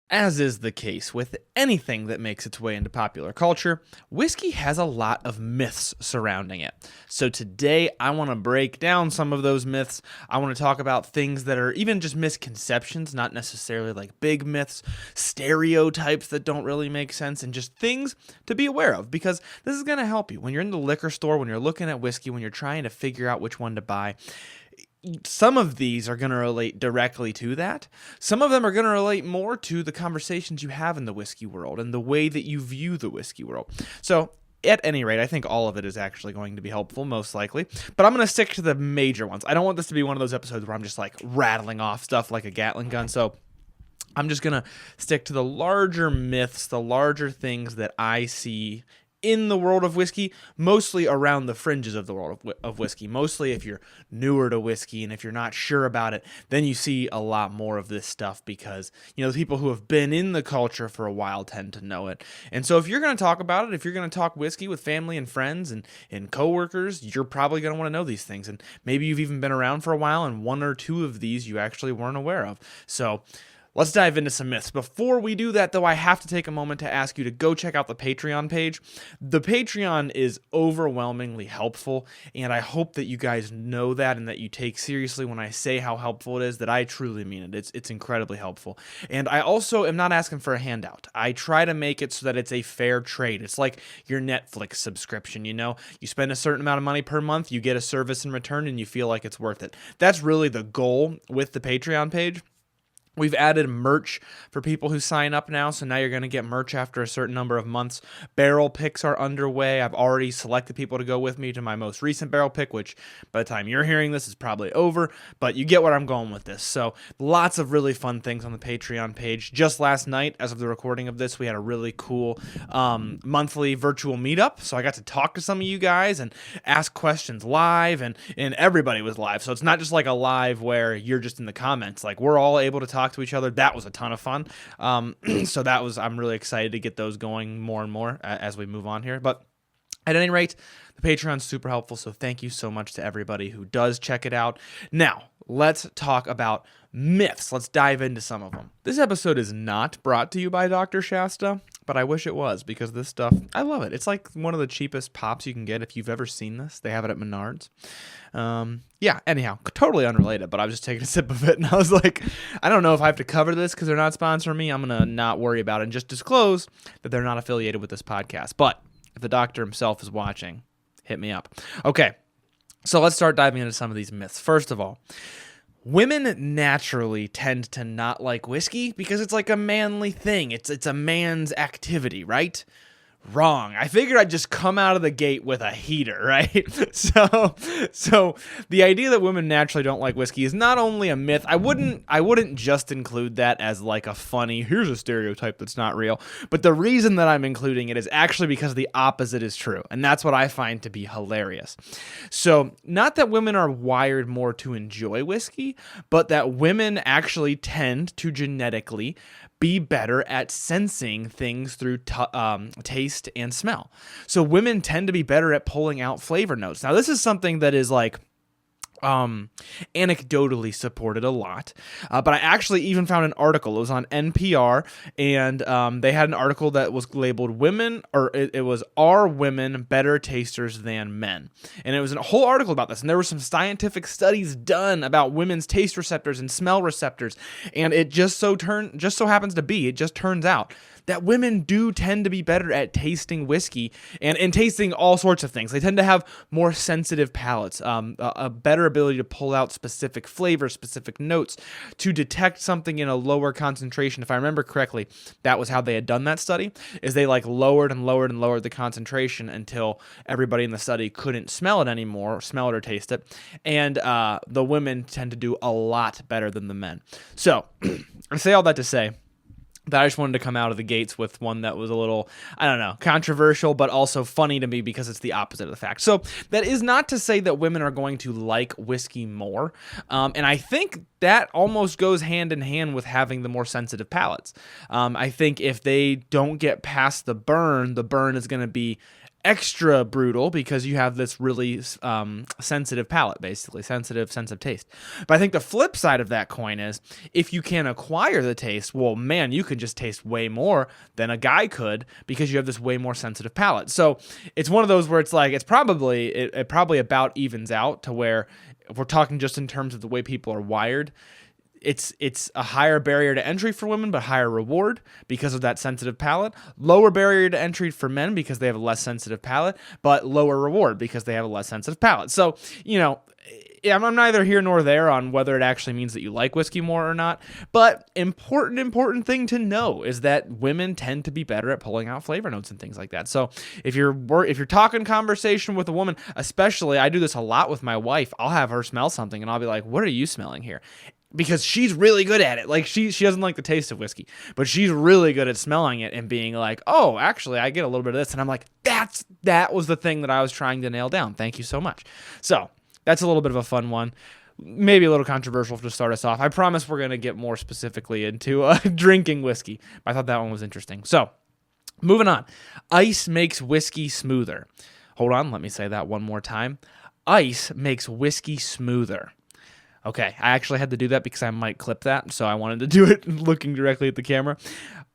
As is the case with anything that makes its way into popular culture, whiskey has a lot of myths surrounding it. So today I want to break down some of those myths. I want to talk about things that are even just misconceptions, not necessarily like big myths, stereotypes that don't really make sense, and just things to be aware of, because this is going to help you when you're in the liquor store, when you're looking at whiskey, when you're trying to figure out which one to buy. Some of these are going to relate directly to that. Some of them are going to relate more to the conversations you have in the whiskey world and the way that you view the whiskey world. So at any rate, I think all of it is actually going to be helpful, most likely. But I'm going to stick to the major ones. I don't want this to be one of those episodes where I'm just like rattling off stuff like a Gatling gun. So I'm just going to stick to the larger myths, the larger things that I see in the world of whiskey, mostly around the fringes of the world of whiskey. Mostly if you're newer to whiskey and if you're not sure about it, then you see a lot more of this stuff because, the people who have been in the culture for a while tend to know it. And so if you're going to talk about it, if you're going to talk whiskey with family and friends and coworkers, you're probably going to want to know these things. And maybe you've even been around for a while and one or two of these you actually weren't aware of. So let's dive into some myths. Before we do that, though, I have to take a moment to ask you to go check out the Patreon page. The Patreon is overwhelmingly helpful, and I hope that you guys know that and that you take seriously when I say how helpful it is, that I truly mean it. It's incredibly helpful. And I also am not asking for a handout. I try to make it so that it's a fair trade. It's like your Netflix subscription, You spend a certain amount of money per month, you get a service in return, and you feel like it's worth it. That's really the goal with the Patreon page. We've added merch for people who sign up now, so now you're going to get merch after a certain number of months. Barrel picks are underway. I've already selected people to go with me to my most recent barrel pick, which by the time you're hearing this is probably over, but you get where I'm going with this. So lots of really fun things on the Patreon page. Just last night, as of the recording of this, we had a really cool monthly virtual meetup, so I got to talk to some of you guys and ask questions live, and everybody was live. So it's not just like a live where you're just in the comments. Like, we're all able to talk to each other. That was a ton of fun. So I'm really excited to get those going more and more as we move on here. But at any rate, the Patreon's super helpful, so thank you so much to everybody who does check it out. Now, let's talk about myths. Let's dive into some of them. This episode is not brought to you by Dr. Shasta, but I wish it was, because this stuff, I love it. It's like one of the cheapest pops you can get if you've ever seen this. They have it at Menards. Anyhow, totally unrelated, but I was just taking a sip of it, and I was like, I don't know if I have to cover this because they're not sponsoring me. I'm going to not worry about it and just disclose that they're not affiliated with this podcast. But if the doctor himself is watching, hit me up. Okay, so let's start diving into some of these myths. First of all, women naturally tend to not like whiskey because it's like a manly thing. It's a man's activity, right? Wrong. I figured I'd just come out of the gate with a heater, right? So the idea that women naturally don't like whiskey is not only a myth. I wouldn't just include that as like a funny, here's a stereotype that's not real. But the reason that I'm including it is actually because the opposite is true. And that's what I find to be hilarious. So not that women are wired more to enjoy whiskey, but that women actually tend to genetically be better at sensing things through taste and smell. So women tend to be better at pulling out flavor notes. Now, this is something that is like anecdotally supported a lot, but I actually even found an article. It was on NPR, and they had an article that was labeled it was "Are Women Better Tasters Than Men?" And it was a whole article about this, and there were some scientific studies done about women's taste receptors and smell receptors, and it just so happens to be, it just turns out that women do tend to be better at tasting whiskey and tasting all sorts of things. They tend to have more sensitive palates, a better ability to pull out specific flavors, specific notes, to detect something in a lower concentration. If I remember correctly, that was how they had done that study, is they like lowered and lowered and lowered the concentration until everybody in the study couldn't smell it anymore, smell it or taste it. And the women tend to do a lot better than the men. So I say all that to say that I just wanted to come out of the gates with one that was a little, I don't know, controversial, but also funny to me because it's the opposite of the fact. So that is not to say that women are going to like whiskey more. And I think that almost goes hand in hand with having the more sensitive palates. I think if they don't get past the burn is going to be extra brutal because you have this really sensitive palate, basically sensitive sense of taste. But I think the flip side of that coin is if you can acquire the taste, well, man, you can just taste way more than a guy could because you have this way more sensitive palate. So it's one of those where it's like it probably about evens out to where if we're talking just in terms of the way people are wired, it's a higher barrier to entry for women, but higher reward because of that sensitive palate. Lower barrier to entry for men because they have a less sensitive palate, but lower reward because they have a less sensitive palate. So, I'm neither here nor there on whether it actually means that you like whiskey more or not. But important thing to know is that women tend to be better at pulling out flavor notes and things like that. So if you're talking conversation with a woman, especially I do this a lot with my wife, I'll have her smell something and I'll be like, "What are you smelling here?" Because she's really good at it. Like she doesn't like the taste of whiskey, but she's really good at smelling it and being like, "Oh, actually, I get a little bit of this," and I'm like, "That was the thing that I was trying to nail down. Thank you so much." So that's a little bit of a fun one, maybe a little controversial to start us off. I promise we're gonna get more specifically into drinking whiskey. I thought that one was interesting. So moving on, ice makes whiskey smoother. Hold on, let me say that one more time. Ice makes whiskey smoother. Okay, I actually had to do that because I might clip that, so I wanted to do it looking directly at the camera.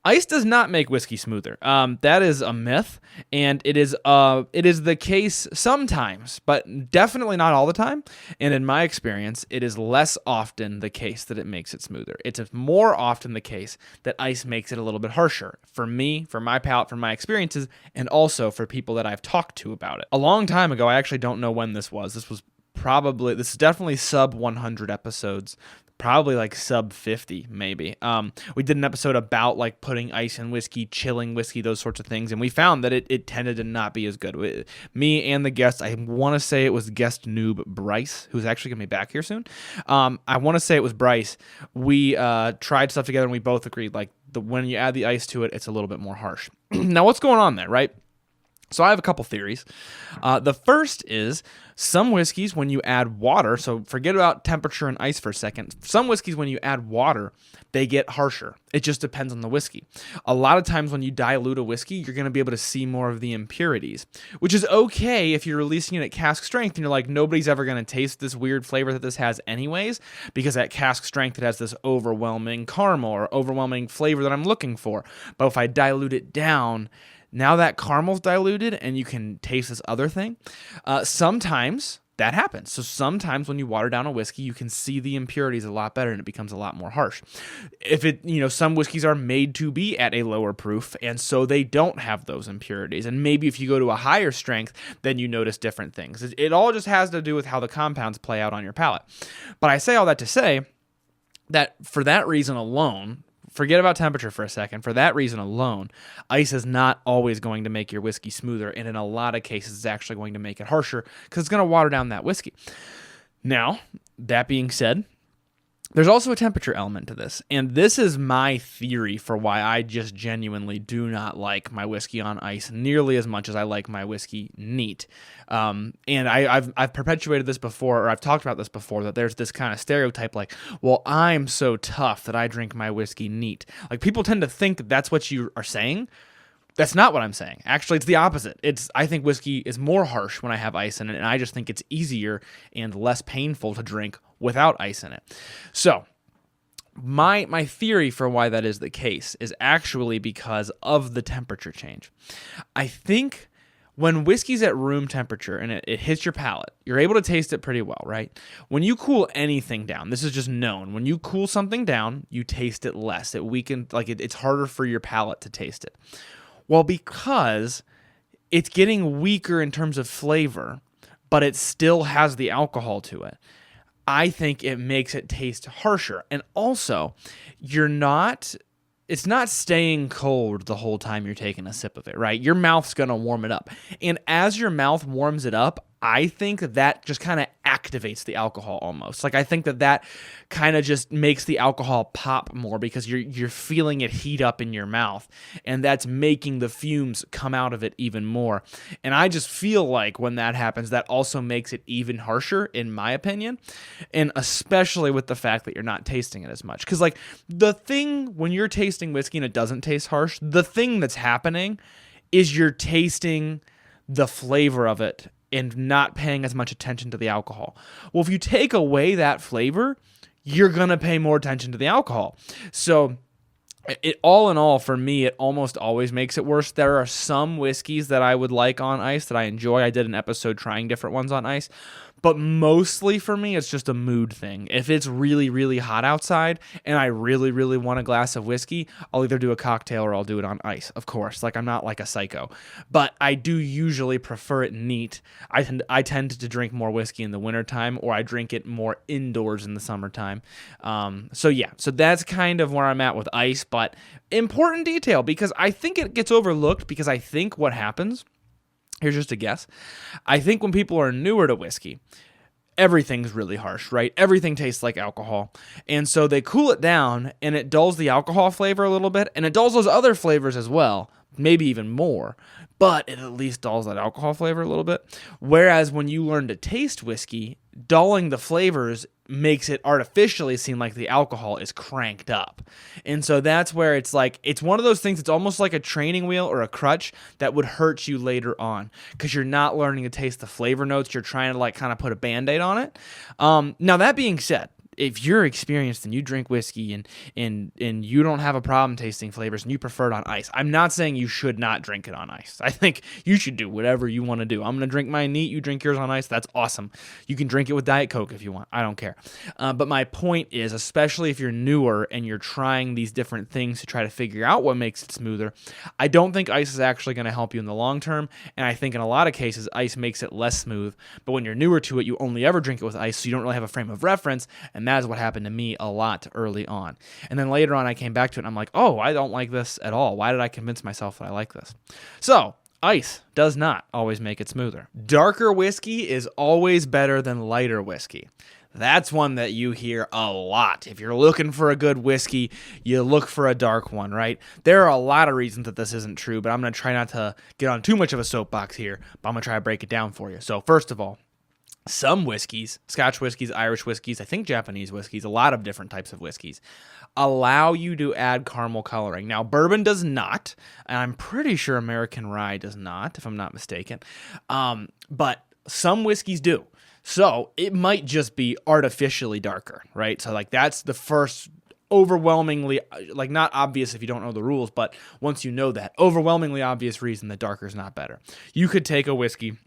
Ice does not make whiskey smoother. That is a myth, and it is the case sometimes, but definitely not all the time. And in my experience, it is less often the case that it makes it smoother. It's more often the case that ice makes it a little bit harsher. For me, for my palate, for my experiences, and also for people that I've talked to about it. A long time ago, I actually don't know when this was. This is definitely sub 100 episodes, probably like sub 50 maybe. We did an episode about like putting ice in whiskey, chilling whiskey, those sorts of things, and we found that it tended to not be as good. Me and the guest, I want to say it was guest noob Bryce, who's actually going to be back here soon. I want to say it was Bryce. We tried stuff together and we both agreed like when you add the ice to it, it's a little bit more harsh. Now what's going on there, right? So I have a couple theories. The first is some whiskeys, when you add water, so forget about temperature and ice for a second. Some whiskeys, when you add water, they get harsher. It just depends on the whiskey. A lot of times when you dilute a whiskey, you're going to be able to see more of the impurities, which is okay if you're releasing it at cask strength and you're like, nobody's ever going to taste this weird flavor that this has anyways, because at cask strength, it has this overwhelming caramel or overwhelming flavor that I'm looking for. But if I dilute it down, now that caramel's diluted and you can taste this other thing. Sometimes that happens. So sometimes when you water down a whiskey, you can see the impurities a lot better and it becomes a lot more harsh. Some whiskeys are made to be at a lower proof and so they don't have those impurities. And maybe if you go to a higher strength, then you notice different things. It all just has to do with how the compounds play out on your palate. But I say all that to say that for that reason alone, forget about temperature for a second. For that reason alone, ice is not always going to make your whiskey smoother, and in a lot of cases, it's actually going to make it harsher because it's going to water down that whiskey. Now, that being said, there's also a temperature element to this, and this is my theory for why I just genuinely do not like my whiskey on ice nearly as much as I like my whiskey neat. And I've perpetuated this before, or I've talked about this before, that there's this kind of stereotype like, well, I'm so tough that I drink my whiskey neat. Like people tend to think that that's what you are saying. That's not what I'm saying. Actually, it's the opposite. I think whiskey is more harsh when I have ice in it, and I just think it's easier and less painful to drink without ice in it. So, my theory for why that is the case is actually because of the temperature change. I think when whiskey's at room temperature and it hits your palate, you're able to taste it pretty well, right? When you cool anything down, this is just known. When you cool something down, you taste it less. It weakens, it's harder for your palate to taste it. Well, because it's getting weaker in terms of flavor, but it still has the alcohol to it, I think it makes it taste harsher. And also, it's not staying cold the whole time you're taking a sip of it, right? Your mouth's going to warm it up. And as your mouth warms it up, I think that just kind of activates the alcohol almost. Like I think that kind of just makes the alcohol pop more because you're feeling it heat up in your mouth, and that's making the fumes come out of it even more. And I just feel like when that happens, that also makes it even harsher, in my opinion, and especially with the fact that you're not tasting it as much. Because like the thing when you're tasting whiskey and it doesn't taste harsh, the thing that's happening is you're tasting the flavor of it and not paying as much attention to the alcohol. Well, if you take away that flavor, you're going to pay more attention to the alcohol. So it all in all, for me, it almost always makes it worse. There are some whiskeys that I would like on ice that I enjoy. I did an episode trying different ones on ice. But mostly for me, it's just a mood thing. If it's really, really hot outside and I really, really want a glass of whiskey, I'll either do a cocktail or I'll do it on ice, of course. Like, I'm not like a psycho. But I do usually prefer it neat. I tend to drink more whiskey in the wintertime, or I drink it more indoors in the summertime. So that's kind of where I'm at with ice. But important detail, because I think it gets overlooked, because I think what happens... Here's just a guess. I think when people are newer to whiskey, everything's really harsh, right? Everything tastes like alcohol. And so they cool it down, and it dulls the alcohol flavor a little bit, and it dulls those other flavors as well, maybe even more. But it at least dulls that alcohol flavor a little bit. Whereas when you learn to taste whiskey, dulling the flavors makes it artificially seem like the alcohol is cranked up. And so that's where it's like, it's one of those things, it's almost like a training wheel or a crutch that would hurt you later on, because you're not learning to taste the flavor notes. You're trying to like kind of put a Band-Aid on it. Now that being said, if you're experienced and you drink whiskey and you don't have a problem tasting flavors and you prefer it on ice, I'm not saying you should not drink it on ice. I think you should do whatever you want to do. I'm going to drink mine neat. You drink yours on ice. That's awesome. You can drink it with Diet Coke if you want. I don't care. But my point is, especially if you're newer and you're trying these different things to try to figure out what makes it smoother, I don't think ice is actually going to help you in the long term. And I think in a lot of cases, ice makes it less smooth. But when you're newer to it, you only ever drink it with ice, so you don't really have a frame of reference. And that is what happened to me a lot early on. And then later on, I came back to it and I'm like, oh, I don't like this at all. Why did I convince myself that I like this? So ice does not always make it smoother. Darker whiskey is always better than lighter whiskey. That's one that you hear a lot. If you're looking for a good whiskey, you look for a dark one, right? There are a lot of reasons that this isn't true, but I'm going to try not to get on too much of a soapbox here, but I'm going to try to break it down for you. So first of all, some whiskeys, Scotch whiskeys, Irish whiskeys, I think Japanese whiskeys, a lot of different types of whiskeys, allow you to add caramel coloring. Now, bourbon does not, and I'm pretty sure American rye does not, if I'm not mistaken, but some whiskeys do. So it might just be artificially darker, right? So like that's the first overwhelmingly, like not obvious if you don't know the rules, but once you know that, overwhelmingly obvious reason that darker is not better. You could take a whiskey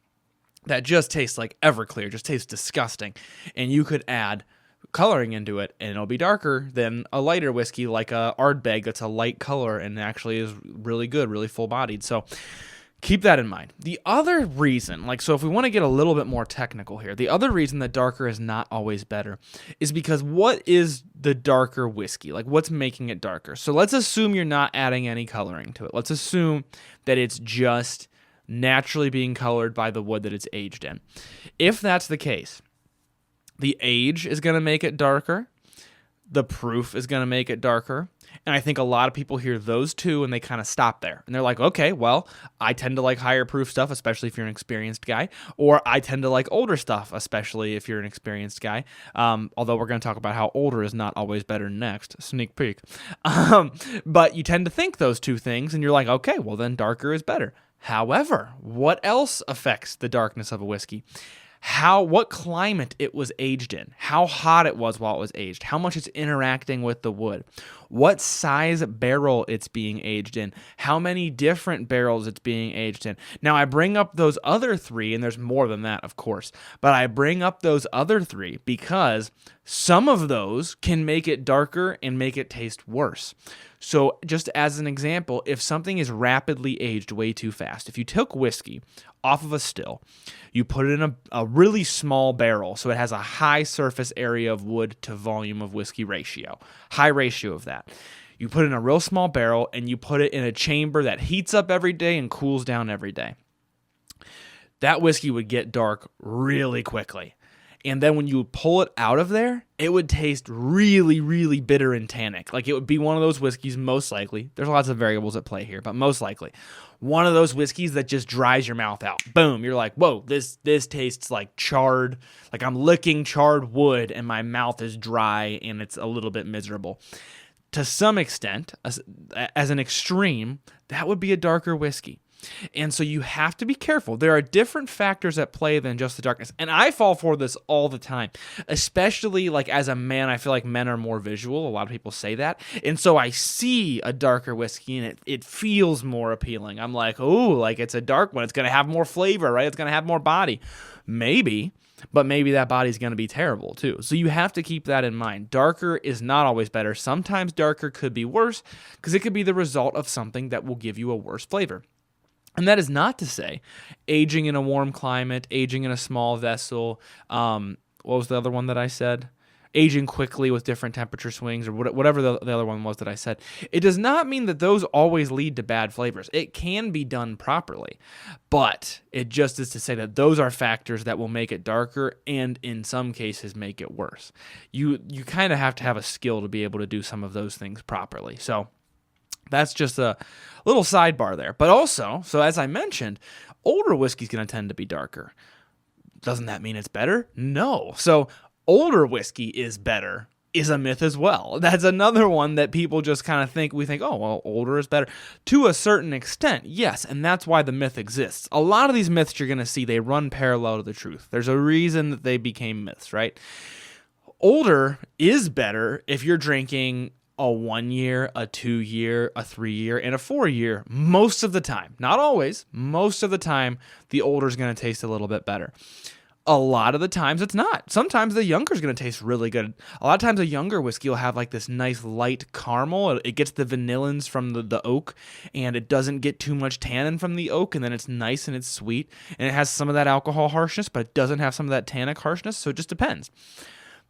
that just tastes like Everclear, just tastes disgusting, and you could add coloring into it, and it'll be darker than a lighter whiskey like a Ardbeg that's a light color and actually is really good, really full-bodied. So keep that in mind. The other reason, so if we want to get a little bit more technical here, the other reason that darker is not always better is because what is the darker whiskey? Like, what's making it darker? So let's assume you're not adding any coloring to it. Let's assume that it's just naturally being colored by the wood that it's aged in. If that's the case, the age is going to make it darker. The proof is going to make it darker. And I think a lot of people hear those two and they kind of stop there. And they're like, okay, well, I tend to like higher proof stuff, especially if you're an experienced guy. Or I tend to like older stuff, especially if you're an experienced guy. Although we're going to talk about how older is not always better next. Sneak peek. But you tend to think those two things and you're like, okay, well then darker is better. However, what else affects the darkness of a whiskey? What climate it was aged in, how hot it was while it was aged, how much it's interacting with the wood, what size barrel it's being aged in, how many different barrels it's being aged in. Now, I bring up those other three, and there's more than that, of course, but I bring up those other three because some of those can make it darker and make it taste worse. So just as an example, if something is rapidly aged way too fast, if you took whiskey off of a still, you put it in a really small barrel, so it has a high surface area of wood to volume of whiskey ratio, high ratio of that. You put it in a real small barrel, and you put it in a chamber that heats up every day and cools down every day. That whiskey would get dark really quickly. And then when you pull it out of there, it would taste really, really bitter and tannic. Like it would be one of those whiskeys, most likely. There's lots of variables at play here, but most likely. One of those whiskeys that just dries your mouth out. Boom. You're like, whoa, this tastes like charred. Like I'm licking charred wood and my mouth is dry and it's a little bit miserable. To some extent, as an extreme, that would be a darker whiskey. And so you have to be careful. There are different factors at play than just the darkness. And I fall for this all the time, especially like as a man. I feel like men are more visual. A lot of people say that. And so I see a darker whiskey and it feels more appealing. I'm like, oh, like it's a dark one. It's going to have more flavor, right? It's going to have more body. Maybe. But maybe that body's going to be terrible too. So you have to keep that in mind. Darker is not always better. Sometimes darker could be worse because it could be the result of something that will give you a worse flavor. And that is not to say aging in a warm climate, aging in a small vessel. What was the other one that I said? Aging quickly with different temperature swings, or whatever the other one was that I said. It does not mean that those always lead to bad flavors. It can be done properly, but it just is to say that those are factors that will make it darker and in some cases make it worse. You kind of have to have a skill to be able to do some of those things properly. So that's just a little sidebar there. But also, so as I mentioned, older whiskey is going to tend to be darker. Doesn't that mean it's better? No. So older whiskey is better is a myth as well. That's another one that people just kind of think, oh, well, older is better. To a certain extent, yes, and that's why the myth exists. A lot of these myths you're going to see, they run parallel to the truth. There's a reason that they became myths, right? Older is better if you're drinking a 1 year, a 2 year, a 3 year, and a 4 year. Most of the time, not always, most of the time, the older is going to taste a little bit better. A lot of the times it's not. Sometimes the younger is going to taste really good. A lot of times a younger whiskey will have like this nice light caramel. It gets the vanillins from the oak, and it doesn't get too much tannin from the oak, and then it's nice and it's sweet, and it has some of that alcohol harshness, but it doesn't have some of that tannic harshness, so it just depends.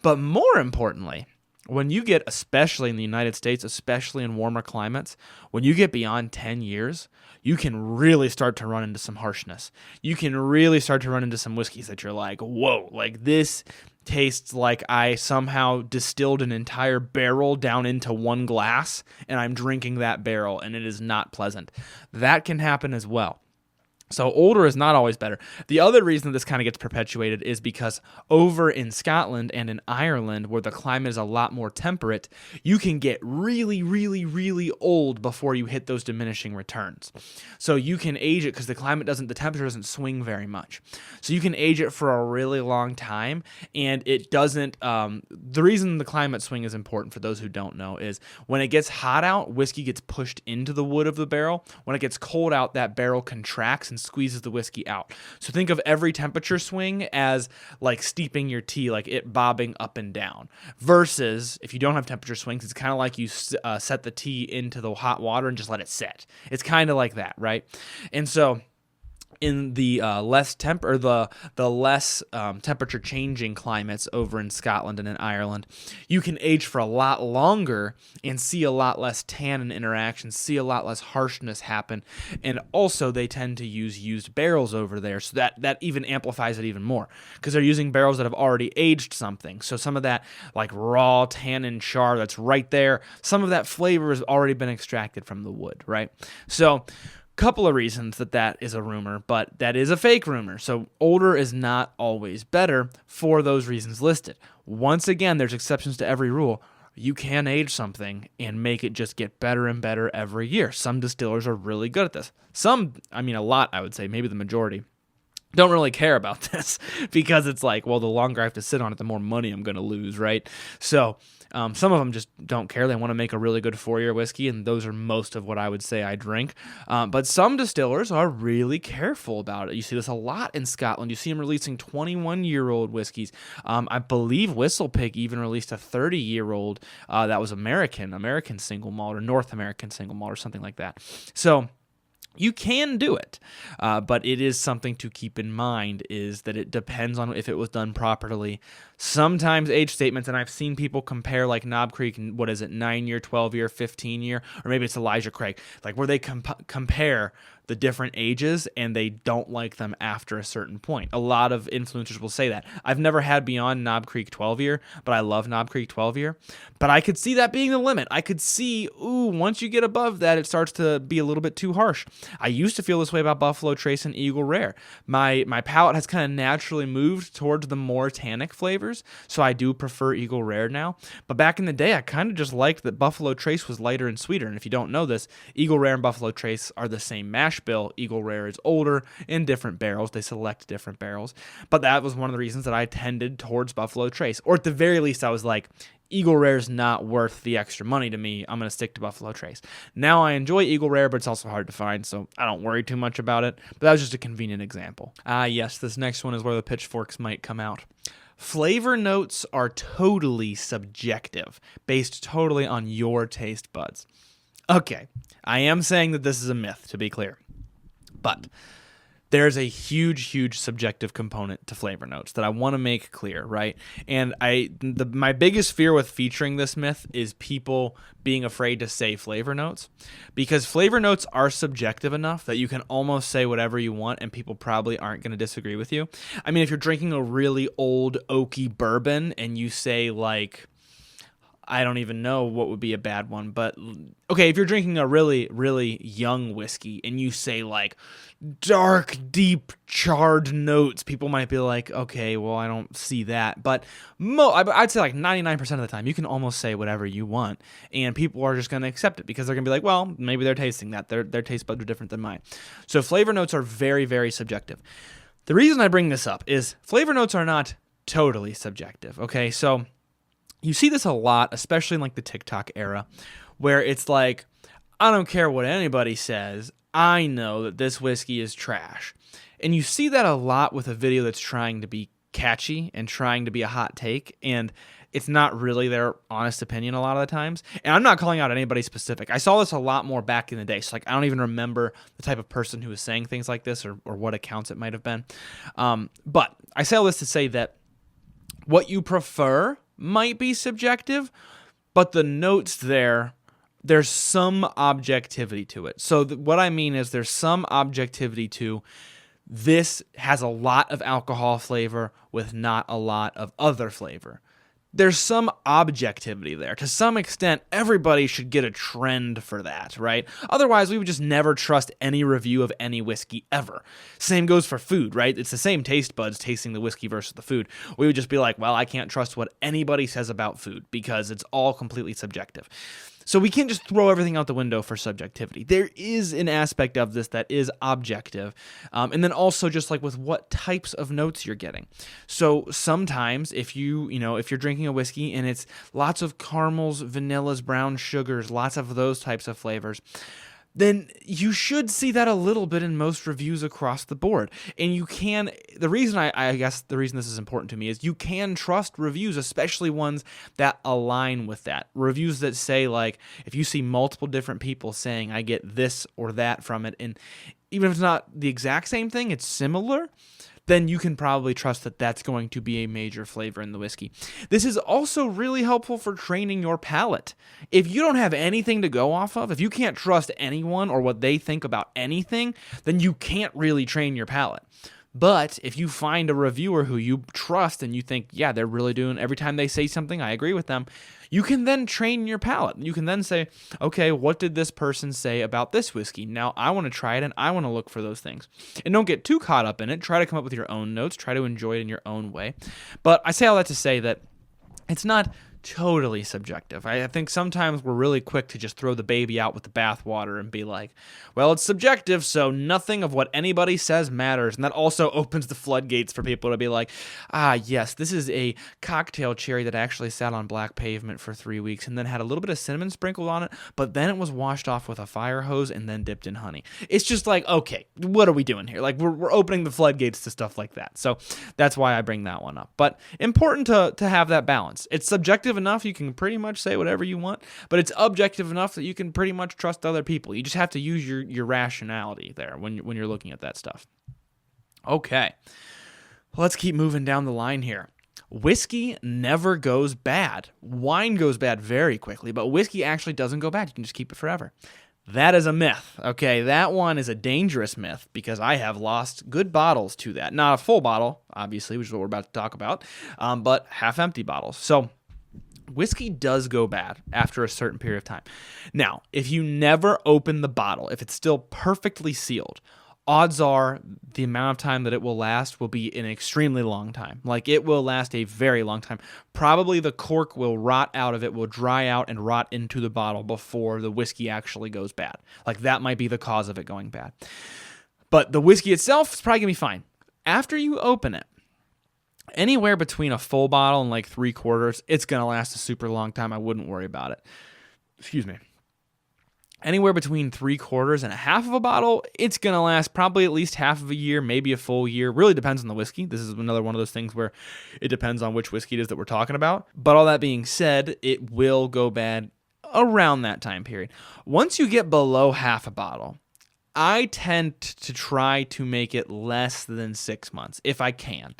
But more importantly, when you get, especially in the United States, especially in warmer climates, when you get beyond 10 years, you can really start to run into some harshness. You can really start to run into some whiskeys that you're like, whoa, like this tastes like I somehow distilled an entire barrel down into one glass and I'm drinking that barrel and it is not pleasant. That can happen as well. So older is not always better. The other reason this kind of gets perpetuated is because over in Scotland and in Ireland, where the climate is a lot more temperate, you can get really, really, really old before you hit those diminishing returns. So you can age it because the temperature doesn't swing very much. So you can age it for a really long time, and it doesn't. The reason the climate swing is important for those who don't know is when it gets hot out, whiskey gets pushed into the wood of the barrel. When it gets cold out, that barrel contracts and squeezes the whiskey out. So think of every temperature swing as like steeping your tea, like it bobbing up and down. Versus if you don't have temperature swings, it's kind of like you set the tea into the hot water and just let it set. It's kind of like that, right? And so in the less temperature changing climates over in Scotland and in Ireland, you can age for a lot longer and see a lot less tannin interaction, see a lot less harshness happen, and also they tend to use used barrels over there, so that even amplifies it even more because they're using barrels that have already aged something. So some of that like raw tannin char that's right there, some of that flavor has already been extracted from the wood, right? So couple of reasons that is a rumor, but that is a fake rumor. So older is not always better for those reasons listed. Once again, there's exceptions to every rule. You can age something and make it just get better and better every year. Some distillers are really good at this. Some, a lot, I would say, maybe the majority, don't really care about this because it's like, well, the longer I have to sit on it, the more money I'm going to lose, right? So some of them just don't care. They want to make a really good 4-year whiskey, and those are most of what I would say I drink. But some distillers are really careful about it. You see this a lot in Scotland. You see them releasing 21-year-old whiskeys. I believe Whistle Pig even released a 30-year-old that was American single malt or North American single malt or something like that. So you can do it, but it is something to keep in mind is that it depends on if it was done properly. Sometimes age statements, and I've seen people compare like Knob Creek and 9-year, 12-year, 15-year, or maybe it's Elijah Craig, like where they compare the different ages and they don't like them after a certain point. A lot of influencers will say that. I've never had beyond Knob Creek 12-year, but I love Knob Creek 12-year. But I could see that being the limit. I could see, once you get above that, it starts to be a little bit too harsh. I used to feel this way about Buffalo Trace and Eagle Rare. My palate has kind of naturally moved towards the more tannic flavors, so I do prefer Eagle Rare now. But back in the day, I kind of just liked that Buffalo Trace was lighter and sweeter. And if you don't know this, Eagle Rare and Buffalo Trace are the same mash bill. Eagle Rare is older in different barrels. They select different barrels. But that was one of the reasons that I tended towards Buffalo Trace. Or at the very least, I was like, Eagle Rare is not worth the extra money to me. I'm going to stick to Buffalo Trace. Now I enjoy Eagle Rare, but it's also hard to find, so I don't worry too much about it. But that was just a convenient example. Yes, this next one is where the pitchforks might come out. Flavor notes are totally subjective, based totally on your taste buds. Okay, I am saying that this is a myth, to be clear. But there's a huge subjective component to flavor notes that I want to make clear, right? And my biggest fear with featuring this myth is people being afraid to say flavor notes, because flavor notes are subjective enough that you can almost say whatever you want and people probably aren't going to disagree with you. I mean, if you're drinking a really old oaky bourbon and you say like, I don't even know what would be a bad one, but okay, if you're drinking a really young whiskey and you say like dark, deep, charred notes, people might be like, okay, well, I don't see that. But I'd say like 99% of the time, you can almost say whatever you want, and people are just going to accept it because they're going to be like, well, maybe they're tasting that. Their taste buds are different than mine. So flavor notes are very subjective. The reason I bring this up is flavor notes are not totally subjective, okay? So you see this a lot, especially in like the TikTok era, where it's like, I don't care what anybody says, I know that this whiskey is trash. And you see that a lot with a video that's trying to be catchy and trying to be a hot take, and it's not really their honest opinion a lot of the times. And I'm not calling out anybody specific. I saw this a lot more back in the day, so like I don't even remember the type of person who was saying things like this or what accounts it might have been. But I say all this to say that what you prefer might be subjective, but the notes there's some objectivity to it. So what I mean is there's some objectivity to this has a lot of alcohol flavor with not a lot of other flavor. There's some objectivity there. To some extent, everybody should get a trend for that, right? Otherwise, we would just never trust any review of any whiskey ever. Same goes for food, right? It's the same taste buds tasting the whiskey versus the food. We would just be like, well, I can't trust what anybody says about food because it's all completely subjective. So we can't just throw everything out the window for subjectivity. There is an aspect of this that is objective. And then also just like with what types of notes you're getting. So sometimes if you're drinking a whiskey and it's lots of caramels, vanillas, brown sugars, lots of those types of flavors, then you should see that a little bit in most reviews across the board. And the reason this is important to me is you can trust reviews, especially ones that align with that. Reviews that say like, if you see multiple different people saying I get this or that from it, and even if it's not the exact same thing, it's similar, then you can probably trust that that's going to be a major flavor in the whiskey. This is also really helpful for training your palate. If you don't have anything to go off of, if you can't trust anyone or what they think about anything, then you can't really train your palate. But if you find a reviewer who you trust and you think, yeah, they're really doing, every time they say something, I agree with them, you can then train your palate. You can then say, okay, what did this person say about this whiskey? Now I want to try it and I want to look for those things. And don't get too caught up in it. Try to come up with your own notes. Try to enjoy it in your own way. But I say all that to say that it's not totally subjective. I think sometimes we're really quick to just throw the baby out with the bathwater and be like, well, it's subjective, so nothing of what anybody says matters. And that also opens the floodgates for people to be like, yes, this is a cocktail cherry that actually sat on black pavement for 3 weeks and then had a little bit of cinnamon sprinkled on it, but then it was washed off with a fire hose and then dipped in honey. It's just like, okay, what are we doing here? Like we're opening the floodgates to stuff like that. So that's why I bring that one up. But important to have that balance. It's subjective enough you can pretty much say whatever you want, but it's objective enough that you can pretty much trust other people. You just have to use your rationality there when you're looking at that stuff. Okay, let's keep moving down the line here. Whiskey never goes bad. Wine goes bad very quickly, but whiskey actually doesn't go bad. You can just keep it forever. That is a myth, okay? That one is a dangerous myth because I have lost good bottles to that. Not a full bottle, obviously, which is what we're about to talk about, but half-empty bottles. So whiskey does go bad after a certain period of time. Now, if you never open the bottle, if it's still perfectly sealed, odds are the amount of time that it will last will be an extremely long time. Like, it will last a very long time. Probably the cork will rot out of it, will dry out and rot into the bottle before the whiskey actually goes bad. Like, that might be the cause of it going bad. But the whiskey itself is probably going to be fine. After you open it, anywhere between a full bottle and like 3/4, it's going to last a super long time. I wouldn't worry about it. Excuse me. Anywhere between 3/4 and a half of a bottle, it's going to last probably at least half of a year, maybe a full year. Really depends on the whiskey. This is another one of those things where it depends on which whiskey it is that we're talking about. But all that being said, it will go bad around that time period. Once you get below half a bottle, I tend to try to make it less than 6 months if I can.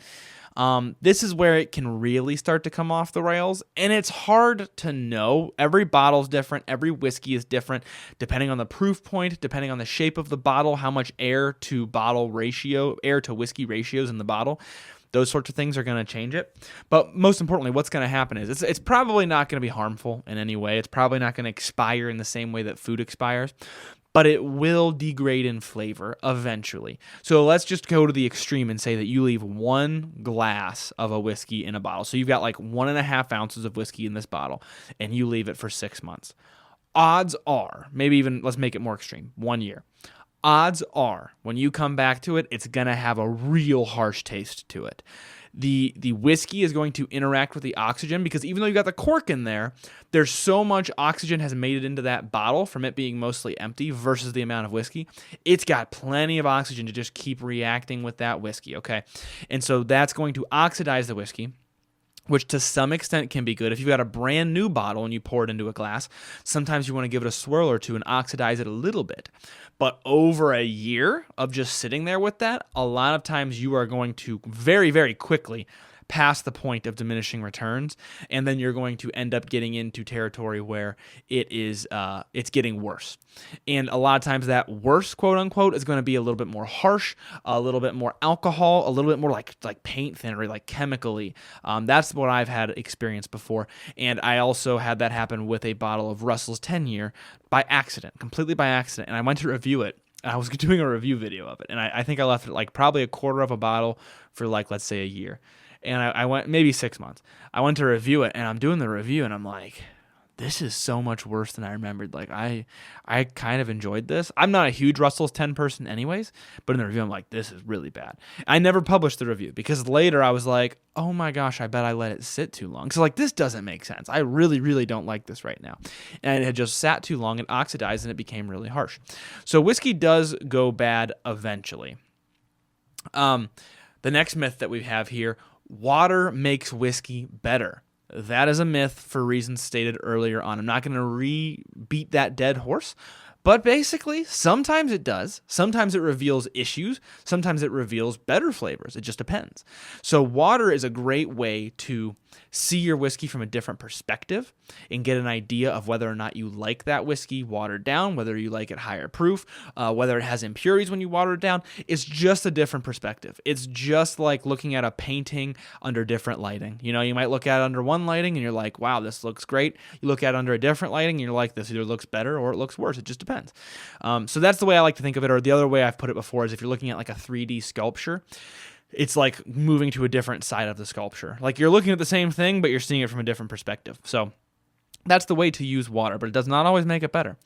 This is where it can really start to come off the rails, and it's hard to know. Every bottle's different. Every whiskey is different, depending on the proof point, depending on the shape of the bottle, how much air to whiskey ratios in the bottle. Those sorts of things are going to change it. But most importantly, what's going to happen is it's probably not going to be harmful in any way. It's probably not going to expire in the same way that food expires, but it will degrade in flavor eventually. So let's just go to the extreme and say that you leave 1 glass of a whiskey in a bottle. So you've got like 1.5 ounces of whiskey in this bottle, and you leave it for 6 months. Odds are, maybe even let's make it more extreme, 1 year. Odds are, when you come back to it, it's going to have a real harsh taste to it. The whiskey is going to interact with the oxygen, because even though you got the cork in there, there's so much oxygen has made it into that bottle from it being mostly empty versus the amount of whiskey. It's got plenty of oxygen to just keep reacting with that whiskey, okay? And so that's going to oxidize the whiskey, which to some extent can be good. If you've got a brand new bottle and you pour it into a glass, sometimes you want to give it a swirl or two and oxidize it a little bit. But over a year of just sitting there with that, a lot of times you are going to very, very quickly pass the point of diminishing returns, and then you're going to end up getting into territory where it's getting worse. And a lot of times that worse, quote unquote, is going to be a little bit more harsh, a little bit more alcohol, a little bit more like paint thinner, like chemically. That's what I've had experience before. And I also had that happen with a bottle of Russell's 10-year by accident, completely by accident. And I went to review it. I was doing a review video of it, and I think I left it like probably 1/4 of a bottle for like, let's say, a year. And I went maybe 6 months. I went to review it, and I'm doing the review, and I'm like, this is so much worse than I remembered. Like, I kind of enjoyed this. I'm not a huge Russell's 10 person anyways, but in the review, I'm like, this is really bad. I never published the review because later I was like, oh my gosh, I bet I let it sit too long. So like, this doesn't make sense. I really, really don't like this right now. And it had just sat too long and oxidized, and it became really harsh. So whiskey does go bad eventually. The next myth that we have here: water makes whiskey better. That is a myth for reasons stated earlier on. I'm not going to beat that dead horse, but basically, sometimes it does. Sometimes it reveals issues. Sometimes it reveals better flavors. It just depends. So water is a great way to see your whiskey from a different perspective and get an idea of whether or not you like that whiskey watered down, whether you like it higher proof, whether it has impurities when you water it down. It's just a different perspective. It's just like looking at a painting under different lighting. You know, you might look at it under one lighting and you're like, wow, this looks great. You look at it under a different lighting and you're like, this either looks better or it looks worse. It just depends. So that's the way I like to think of it. Or the other way I've put it before is if you're looking at like a 3D sculpture, it's like moving to a different side of the sculpture. Like you're looking at the same thing, but you're seeing it from a different perspective. So that's the way to use water, but it does not always make it better.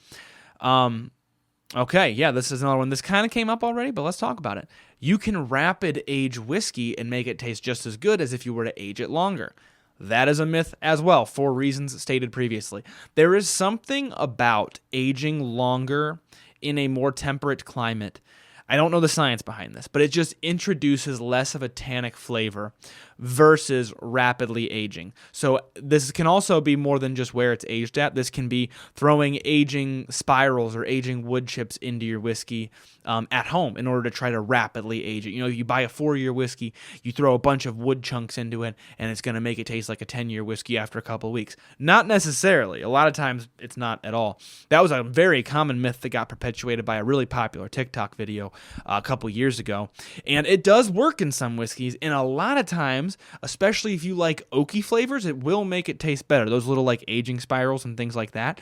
Okay, yeah, this is another one. This kind of came up already, but let's talk about it. You can rapid age whiskey and make it taste just as good as if you were to age it longer. That is a myth as well, for reasons stated previously. There is something about aging longer in a more temperate climate. I don't know the science behind this, but it just introduces less of a tannic flavor versus rapidly aging. So this can also be more than just where it's aged at. This can be throwing aging spirals or aging wood chips into your whiskey at home in order to try to rapidly age it. You know, you buy a 4-year whiskey, you throw a bunch of wood chunks into it, and it's going to make it taste like a 10-year whiskey after a couple of weeks. Not necessarily. A lot of times it's not at all. That was a very common myth that got perpetuated by a really popular TikTok video a couple years ago. And it does work in some whiskeys, and a lot of times times, especially if you like oaky flavors, it will make it taste better. Those little like aging spirals and things like that,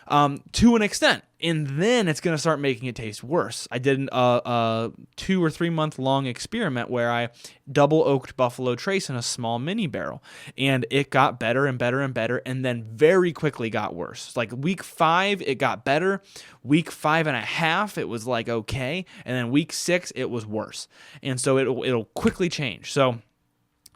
to an extent. And then it's going to start making it taste worse. I did a 2 or 3 month long experiment where I double oaked Buffalo Trace in a small mini barrel, and it got better and better and better, and then very quickly got worse. Like week 5, it got better. Week 5.5, it was like okay, and then week 6, it was worse. And so it'll quickly change. So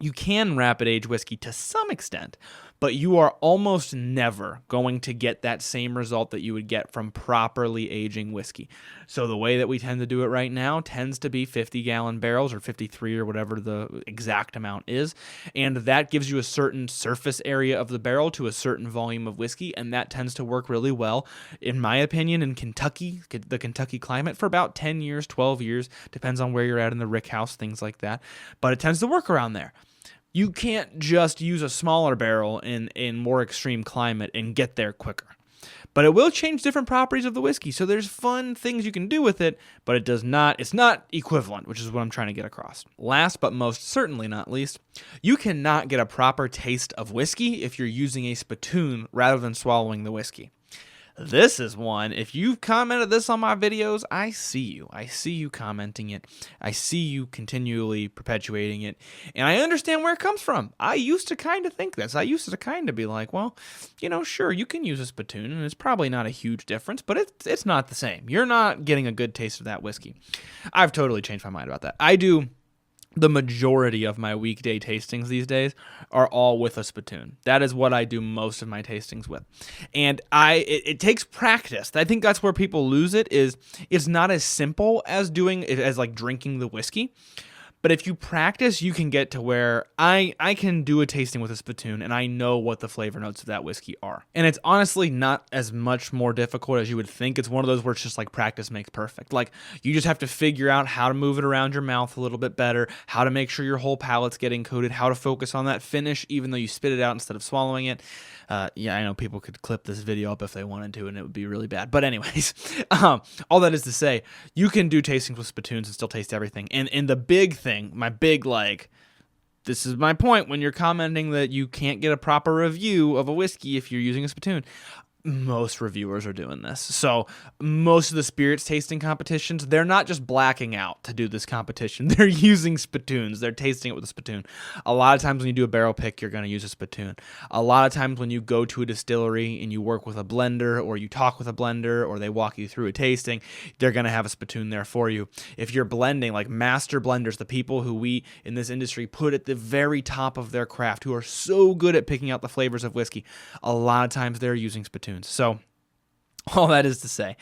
you can rapid age whiskey to some extent, but you are almost never going to get that same result that you would get from properly aging whiskey. So the way that we tend to do it right now tends to be 50-gallon barrels, or 53 or whatever the exact amount is, and that gives you a certain surface area of the barrel to a certain volume of whiskey, and that tends to work really well, in my opinion, in Kentucky, the Kentucky climate, for about 10 years, 12 years, depends on where you're at in the rick house, things like that, but it tends to work around there. You can't just use a smaller barrel in more extreme climate and get there quicker. But it will change different properties of the whiskey, so there's fun things you can do with it, but it's not equivalent, which is what I'm trying to get across. Last but most certainly not least, you cannot get a proper taste of whiskey if you're using a spittoon rather than swallowing the whiskey. This is one, if you've commented this on my videos, I see you. I see you commenting it. I see you continually perpetuating it. And I understand where it comes from. I used to kind of think this. I used to kind of be like, well, sure, you can use a spittoon, and it's probably not a huge difference, but it's not the same. You're not getting a good taste of that whiskey. I've totally changed my mind about that. I do. The majority of my weekday tastings these days are all with a spittoon. That is what I do most of my tastings with. And it takes practice. I think that's where people lose it, is it's not as simple as doing it as like drinking the whiskey. But if you practice, you can get to where I can do a tasting with a spittoon and I know what the flavor notes of that whiskey are. And it's honestly not as much more difficult as you would think. It's one of those where it's just like practice makes perfect. Like you just have to figure out how to move it around your mouth a little bit better, how to make sure your whole palate's getting coated, how to focus on that finish even though you spit it out instead of swallowing it. Yeah, I know people could clip this video up if they wanted to and it would be really bad. But anyways, all that is to say, you can do tastings with spittoons and still taste everything. And the big thing, this is my point when you're commenting that you can't get a proper review of a whiskey if you're using a spittoon. Most reviewers are doing this. So most of the spirits tasting competitions, they're not just blacking out to do this competition. They're using spittoons. They're tasting it with a spittoon. A lot of times when you do a barrel pick, you're going to use a spittoon. A lot of times when you go to a distillery and you work with a blender or you talk with a blender or they walk you through a tasting, they're going to have a spittoon there for you. If you're blending, like master blenders, the people who we in this industry put at the very top of their craft, who are so good at picking out the flavors of whiskey, a lot of times they're using spittoons. So all that is to say,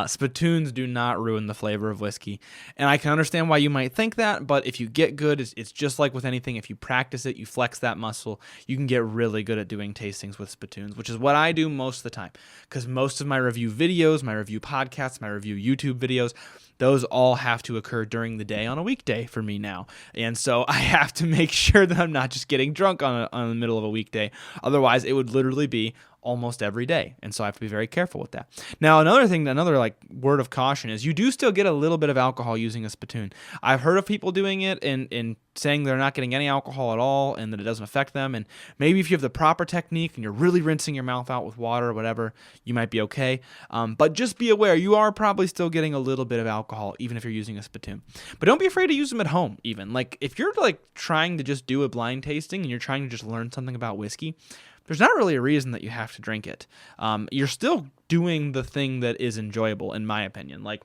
spittoons do not ruin the flavor of whiskey. And I can understand why you might think that, but if you get good, it's just like with anything. If you practice it, you flex that muscle, you can get really good at doing tastings with spittoons, which is what I do most of the time. Because most of my review videos, my review podcasts, my review YouTube videos, those all have to occur during the day on a weekday for me now. And so I have to make sure that I'm not just getting drunk on the middle of a weekday. Otherwise, it would literally be almost every day. And so I have to be very careful with that. Now, another like word of caution is you do still get a little bit of alcohol using a spittoon. I've heard of people doing it and saying they're not getting any alcohol at all and that it doesn't affect them. And maybe if you have the proper technique and you're really rinsing your mouth out with water or whatever, you might be okay. But just be aware, you are probably still getting a little bit of alcohol, even if you're using a spittoon. But don't be afraid to use them at home, even. Like if you're like trying to just do a blind tasting and you're trying to just learn something about whiskey, there's not really a reason that you have to drink it. You're still doing the thing that is enjoyable, in my opinion. Like,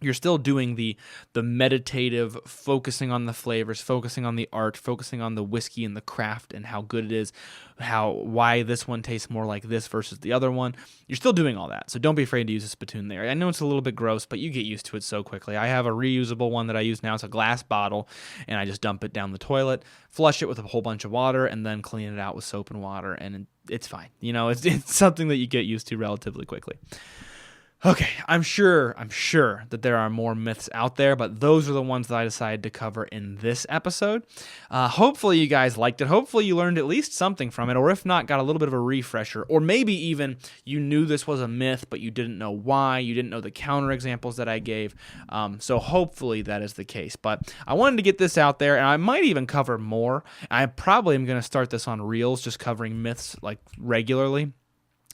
you're still doing the meditative, focusing on the flavors, focusing on the art, focusing on the whiskey and the craft and how good it is, why this one tastes more like this versus the other one. You're still doing all that, so don't be afraid to use a spittoon there. I know it's a little bit gross, but you get used to it so quickly. I have a reusable one that I use now. It's a glass bottle, and I just dump it down the toilet, flush it with a whole bunch of water, and then clean it out with soap and water, and it's fine. It's something that you get used to relatively quickly. Okay, I'm sure that there are more myths out there, but those are the ones that I decided to cover in this episode. Hopefully you guys liked it. Hopefully you learned at least something from it, or if not, got a little bit of a refresher, or maybe even you knew this was a myth, but you didn't know why. You didn't know the counterexamples that I gave. So hopefully that is the case. But I wanted to get this out there, and I might even cover more. I probably am going to start this on Reels, just covering myths like regularly,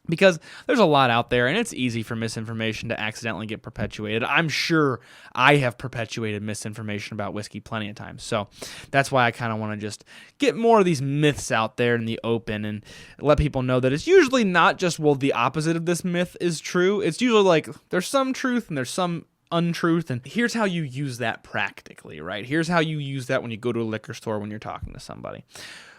because there's a lot out there and it's easy for misinformation to accidentally get perpetuated. I'm sure I have perpetuated misinformation about whiskey plenty of times. So that's why I kind of want to just get more of these myths out there in the open and let people know that it's usually not just, well, the opposite of this myth is true. It's usually like there's some truth and there's some untruth, and here's how you use that practically, right? Here's how you use that when you go to a liquor store when you're talking to somebody.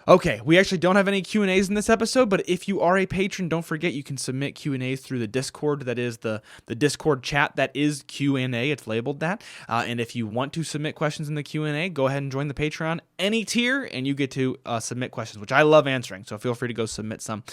Okay, we actually don't have any Q&As in this episode, but if you are a patron, don't forget you can submit Q&As through the Discord. That is the Discord chat. That is Q&A. It's labeled that. And if you want to submit questions in the Q&A, go ahead and join the Patreon. Any tier, and you get to submit questions, which I love answering, so feel free to go submit some.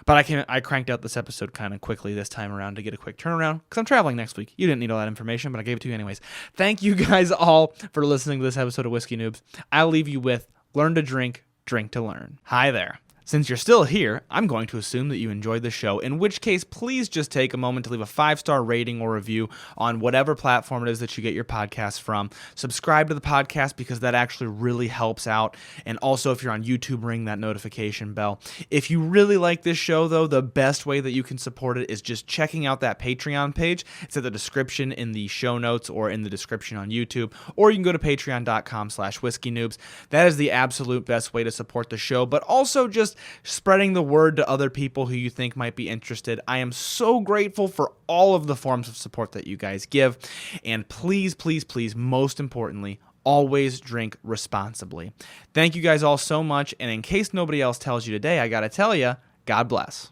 But I cranked out this episode kind of quickly this time around to get a quick turnaround, because I'm traveling next week. You didn't need all that information, but I gave it to you anyways. Thank you guys all for listening to this episode of Whiskey Noobs. I'll leave you with learn to drink to learn. Hi there. Since you're still here, I'm going to assume that you enjoyed the show, in which case, please just take a moment to leave a 5-star rating or review on whatever platform it is that you get your podcast from. Subscribe to the podcast because that actually really helps out. And also, if you're on YouTube, ring that notification bell. If you really like this show, though, the best way that you can support it is just checking out that Patreon page. It's at the description in the show notes or in the description on YouTube, or you can go to patreon.com/whiskeynoobs. That is the absolute best way to support the show, but also just spreading the word to other people who you think might be interested. I am so grateful for all of the forms of support that you guys give. And please, please, please, most importantly, always drink responsibly. Thank you guys all so much. And in case nobody else tells you today, I got to tell you, God bless.